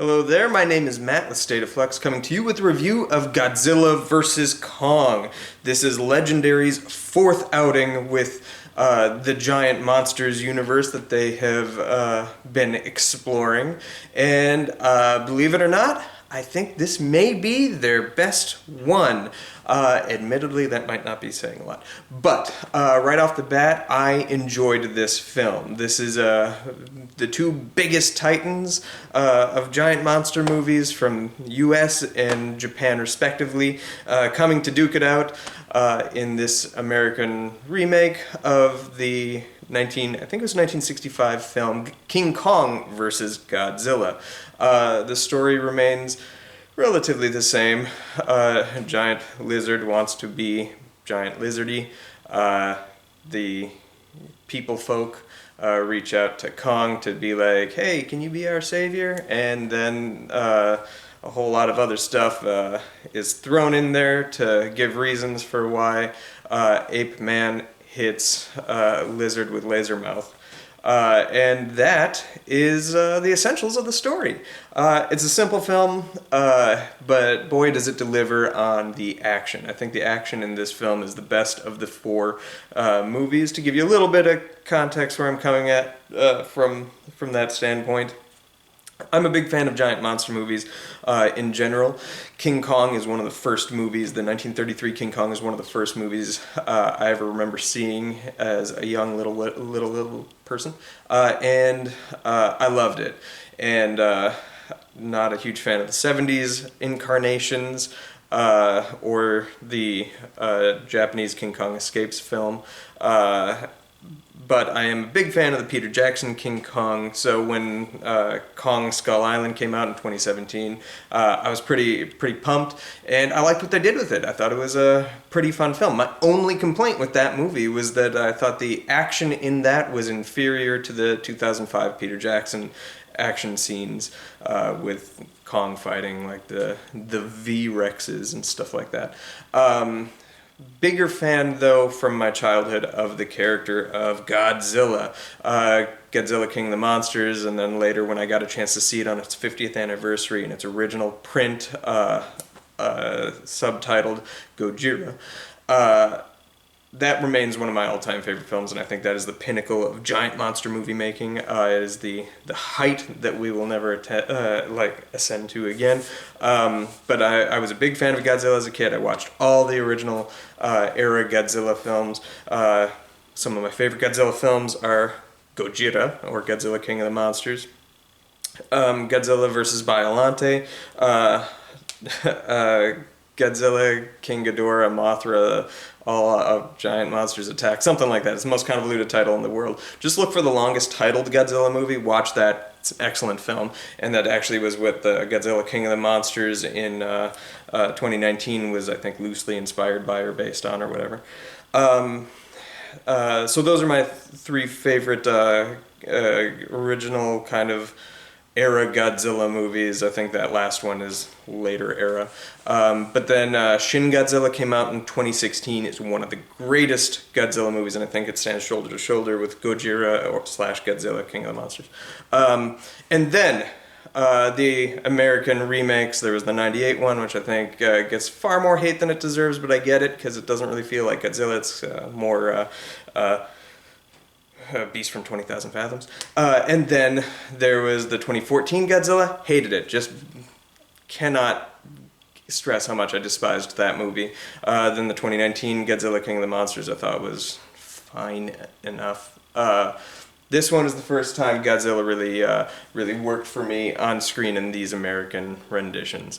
Hello there, my name is Matt with State of Flux, coming to you with a review of Godzilla vs. Kong. This is Legendary's fourth outing with the giant monsters universe that they have been exploring. And believe it or not, I think this may be their best one. Admittedly, that might not be saying a lot. But right off the bat, I enjoyed this film. This is the two biggest titans of giant monster movies from US and Japan respectively, coming to duke it out in this American remake of the I think it was 1965 film King Kong vs. Godzilla. The story remains relatively the same. A giant lizard wants to be giant lizardy. The people folk reach out to Kong to be like, hey, can you be our savior? And then a whole lot of other stuff is thrown in there to give reasons for why Ape Man hits lizard with laser mouth. And that is the essentials of the story. It's a simple film, but boy does it deliver on the action. I think the action in this film is the best of the four movies. To give you a little bit of context where I'm coming at from that standpoint, I'm a big fan of giant monster movies in general. King Kong is one of the first movies, the 1933 King Kong is one of the first movies I ever remember seeing as a young little person, and I loved it. And not a huge fan of the 70s incarnations or the Japanese King Kong Escapes film. But I am a big fan of the Peter Jackson King Kong, so when Kong Skull Island came out in 2017, I was pretty pumped, and I liked what they did with it. I thought it was a pretty fun film. My only complaint with that movie was that I thought the action in that was inferior to the 2005 Peter Jackson action scenes with Kong fighting like the V-Rexes and stuff like that. Bigger fan, though, from my childhood of the character of Godzilla. Godzilla King of the Monsters, and then later when I got a chance to see it on its 50th anniversary in its original print, subtitled Godzilla. That remains one of my all-time favorite films, and I think that is the pinnacle of giant monster movie making. It is the height that we will never ascend to again. But I was a big fan of Godzilla as a kid. I watched all the original era Godzilla films. Some of my favorite Godzilla films are Gojira, or Godzilla King of the Monsters, Godzilla vs. Biollante, Godzilla, King Ghidorah, Mothra, all giant monsters attack, something like that. It's the most convoluted title in the world. Just look for the longest titled Godzilla movie, watch that. It's an excellent film, and that actually was what the Godzilla King of the Monsters in 2019 was, I think, loosely inspired by or based on or whatever. So those are my three favorite original kind of era Godzilla movies. I think that last one is later era. But then Shin Godzilla came out in 2016. It's one of the greatest Godzilla movies, and I think it stands shoulder to shoulder with Gojira / Godzilla King of the Monsters. And then the American remakes, there was the 98 one, which I think gets far more hate than it deserves, but I get it because it doesn't really feel like Godzilla. It's more Beast from 20,000 Fathoms. And then there was the 2014 Godzilla. Hated it. Just cannot stress how much I despised that movie. Then the 2019 Godzilla King of the Monsters I thought was fine enough. This one is the first time Godzilla really worked for me on screen in these American renditions.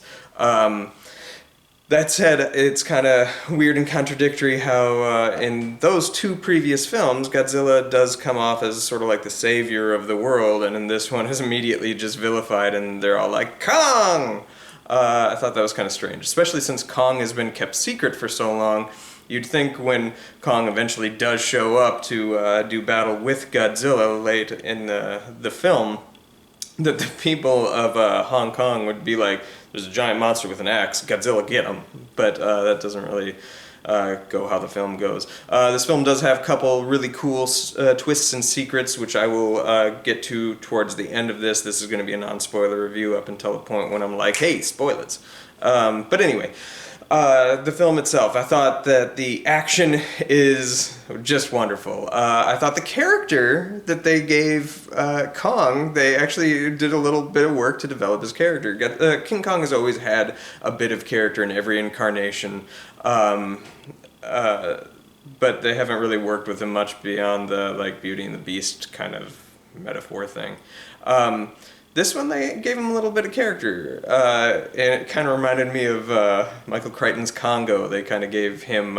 That said, it's kind of weird and contradictory how in those two previous films, Godzilla does come off as sort of like the savior of the world, and in this one is immediately just vilified, and they're all like, Kong! I thought that was kind of strange, especially since Kong has been kept secret for so long. You'd think when Kong eventually does show up to do battle with Godzilla late in the film, that the people of Hong Kong would be like, there's a giant monster with an axe, Godzilla get him. But that doesn't really go how the film goes. This film does have a couple really cool twists and secrets, which I will get to towards the end of this. This is going to be a non-spoiler review up until the point when I'm like, hey, spoilers. But anyway, the film itself, I thought that the action is just wonderful. I thought the character that they gave Kong, they actually did a little bit of work to develop his character. King Kong has always had a bit of character in every incarnation, but they haven't really worked with him much beyond the like Beauty and the Beast kind of metaphor thing. This one, they gave him a little bit of character, and it kind of reminded me of Michael Crichton's Congo. They kind of gave him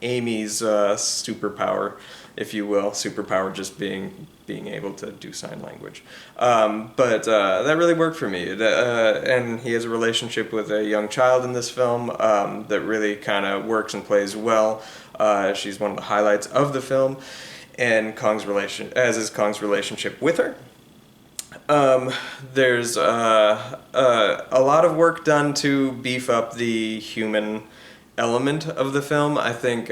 Amy's superpower, if you will. Superpower just being able to do sign language. But that really worked for me. And he has a relationship with a young child in this film that really kind of works and plays well. She's one of the highlights of the film, and Kong's relationship with her. There's a lot of work done to beef up the human element of the film. I think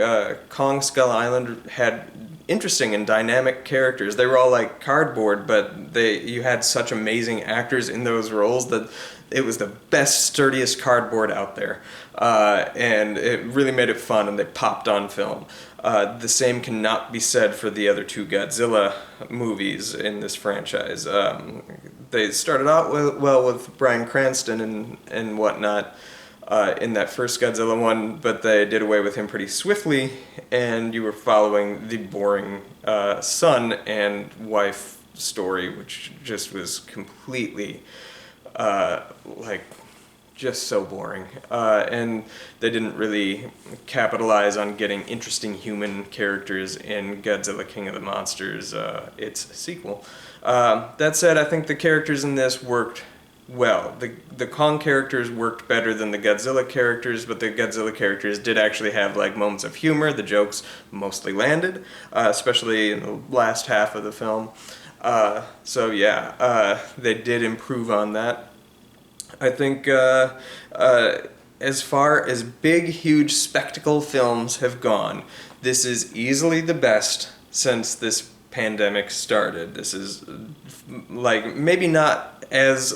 Kong Skull Island had interesting and dynamic characters. They were all like cardboard, but you had such amazing actors in those roles that it was the best, sturdiest cardboard out there. And it really made it fun, and they popped on film. The same cannot be said for the other two Godzilla movies in this franchise. They started out well with Bryan Cranston and whatnot in that first Godzilla one, but they did away with him pretty swiftly, and you were following the boring son and wife story, which just was completely just so boring. And they didn't really capitalize on getting interesting human characters in Godzilla King of the Monsters, its sequel. That said, I think the characters in this worked well. The Kong characters worked better than the Godzilla characters, but the Godzilla characters did actually have like moments of humor. The jokes mostly landed, especially in the last half of the film. So yeah, they did improve on that. I think as far as big, huge spectacle films have gone, this is easily the best since this pandemic started. This is like maybe not as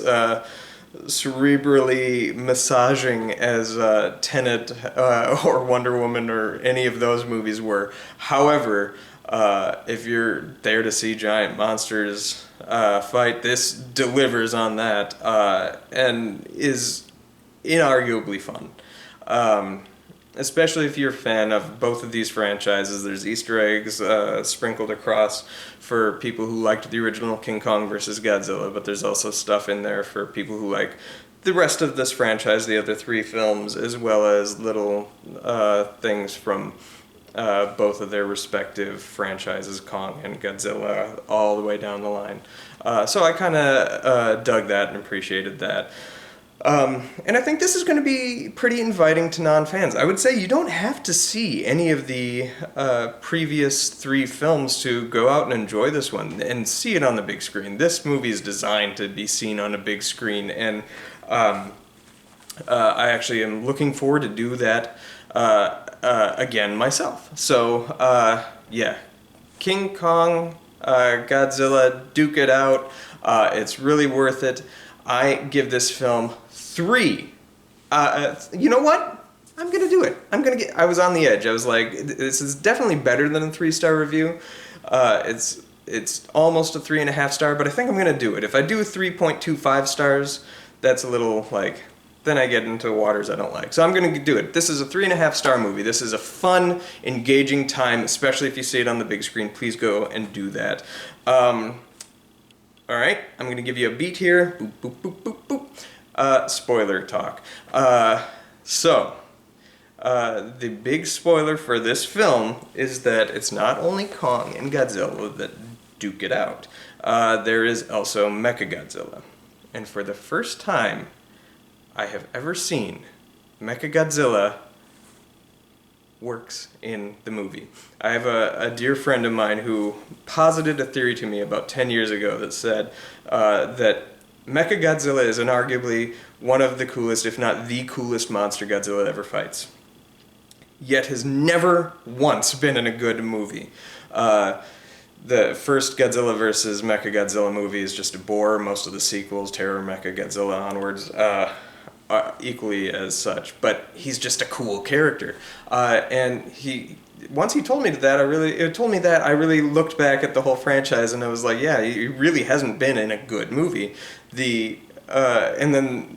cerebrally massaging as Tenet or Wonder Woman or any of those movies were. However, if you're there to see giant monsters fight, this delivers on that and is inarguably fun. Especially if you're a fan of both of these franchises. There's Easter eggs sprinkled across for people who liked the original King Kong versus Godzilla, but there's also stuff in there for people who like the rest of this franchise, the other three films, as well as little things from both of their respective franchises, Kong and Godzilla, all the way down the line. So I kind of dug that and appreciated that. And I think this is going to be pretty inviting to non-fans. I would say you don't have to see any of the previous three films to go out and enjoy this one and see it on the big screen. This movie is designed to be seen on a big screen, and I actually am looking forward to do that again myself. So yeah, King Kong, Godzilla, duke it out. It's really worth it. I give this film 3. You know what? I'm gonna do it. I was on the edge. I was like, this is definitely better than a 3-star review. It's almost a 3.5 star, but I think I'm gonna do it. If I do 3.25 stars, that's a little like, then I get into waters I don't like. So I'm gonna do it. This is a 3.5 star movie. This is a fun, engaging time, especially if you see it on the big screen. Please go and do that. All right, I'm going to give you a beat here. Boop, boop, boop, boop, boop. Spoiler talk. So, the big spoiler for this film is that it's not only Kong and Godzilla that duke it out. There is also Mechagodzilla. And for the first time I have ever seen, Mechagodzilla works in the movie. I have a dear friend of mine who posited a theory to me about 10 years ago that said that Mechagodzilla is inarguably one of the coolest, if not the coolest monster Godzilla ever fights. yet has never once been in a good movie. The first Godzilla vs. Mechagodzilla movie is just a bore. Most of the sequels, Terror Mechagodzilla onwards, are equally as such. But he's just a cool character, and once he told me that, I really looked back at the whole franchise, and I was like, yeah, he really hasn't been in a good movie. And then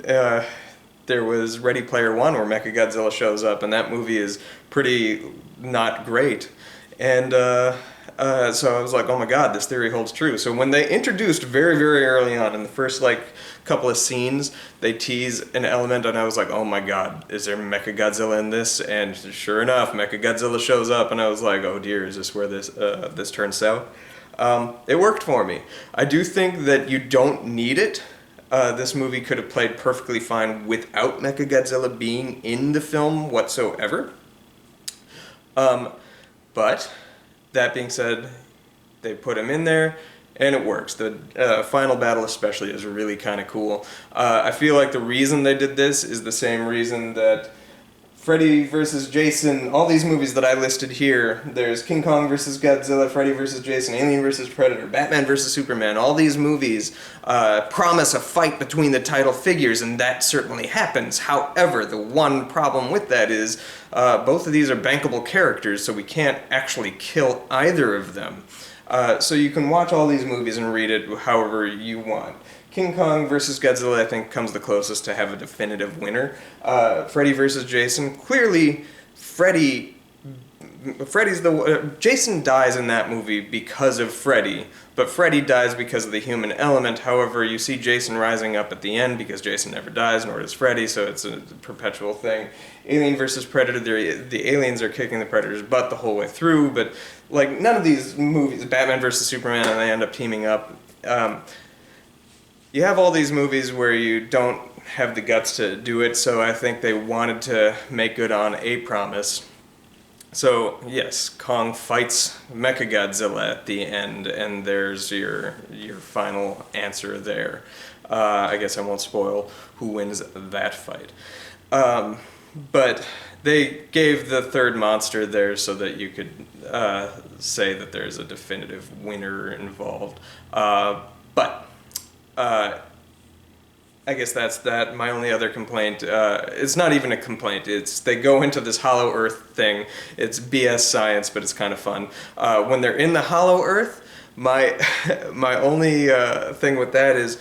there was Ready Player One, where Mechagodzilla shows up, and that movie is pretty not great. And so I was like, oh my god, this theory holds true. So when they introduced very, very early on, in the first couple of scenes, they tease an element, and I was like, oh my god, is there Mechagodzilla in this? And sure enough, Mechagodzilla shows up, and I was like, oh dear, is this where this turns south? It worked for me. I do think that you don't need it. This movie could have played perfectly fine without Mechagodzilla being in the film whatsoever. But that being said, they put him in there, and it works. The final battle especially is really kind of cool. I feel like the reason they did this is the same reason that Freddy vs. Jason, all these movies that I listed here, there's King Kong vs. Godzilla, Freddy vs. Jason, Alien vs. Predator, Batman vs. Superman, all these movies promise a fight between the title figures, and that certainly happens. However, the one problem with that is both of these are bankable characters, so we can't actually kill either of them. So you can watch all these movies and read it however you want. King Kong vs. Godzilla, I think, comes the closest to have a definitive winner. Freddy vs. Jason, clearly, Jason dies in that movie because of Freddy, but Freddy dies because of the human element. However, you see Jason rising up at the end because Jason never dies, nor does Freddy, so it's a perpetual thing. Alien vs. Predator, the aliens are kicking the Predator's butt the whole way through, but none of these movies, Batman vs. Superman, and they end up teaming up. You have all these movies where you don't have the guts to do it, so I think they wanted to make good on a promise. So, yes, Kong fights Mechagodzilla at the end, and there's your final answer there. I guess I won't spoil who wins that fight. But they gave the third monster there so that you could say that there's a definitive winner involved. I guess that's that. My only other complaint, it's not even a complaint, they go into this Hollow Earth thing. It's BS science, but it's kind of fun. When they're in the Hollow Earth, my only thing with that is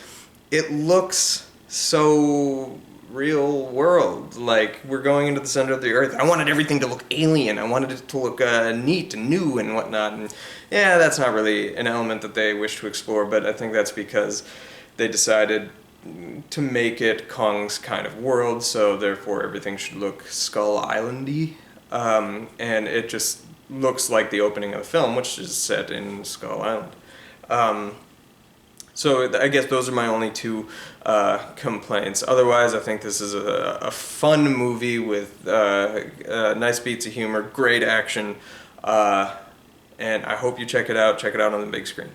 it looks so real world. Like, we're going into the center of the Earth. I wanted everything to look alien. I wanted it to look neat and new and whatnot. And yeah, that's not really an element that they wish to explore, but I think that's because they decided to make it Kong's kind of world, so therefore everything should look Skull Island-y. And it just looks like the opening of the film, which is set in Skull Island. So I guess those are my only two complaints. Otherwise, I think this is a fun movie with nice beats of humor, great action, and I hope you check it out. Check it out on the big screen.